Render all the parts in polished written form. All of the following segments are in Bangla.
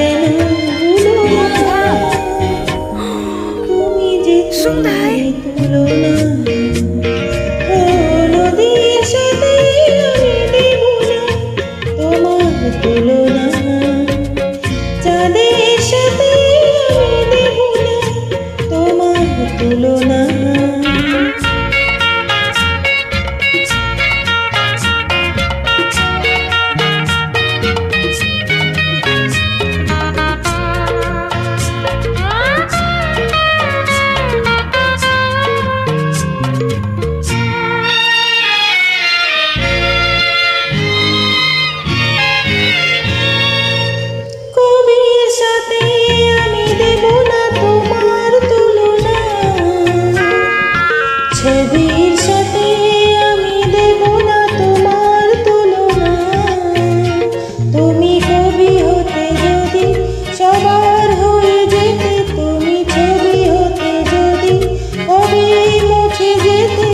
যেন ভুলো না, তুমি যে সন্ধ্যায় তুলনা। ও নদীর সাথে আমি দেব না তোমার তুলনা, চাঁদের সাথে আমি দেব না তোমার তুলনা। কবির সাথে আমি দেব না তোমার তুলনা, ছবির সাথে আমি দেব না তোমার তুলনা। তুমি কবি হতে যদি সবার হয়ে যেতে, তুমি ছবি হতে যদি কবেই মুছে যেতে,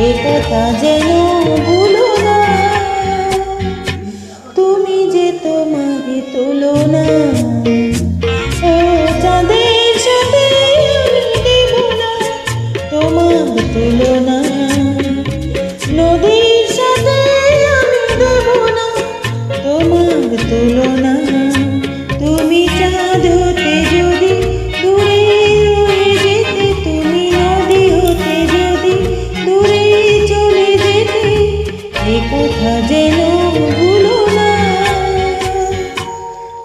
এ কথা যেন ভুলো না, তুমি যে তোমার তুলনা। ও চাঁদের সাথে আমি দেব না তোমার তুলনা, নদীর সাথে আমি দেব না তোমার তুলনা। তুমি চাঁদ হতে যদি দূরে রয়ে যেতে, তুমি নদী হতে যদি দূরে চলে যেতে, এ কথা যেন ভুলো না,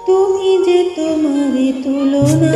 তুমি যে তোমার তুলনা।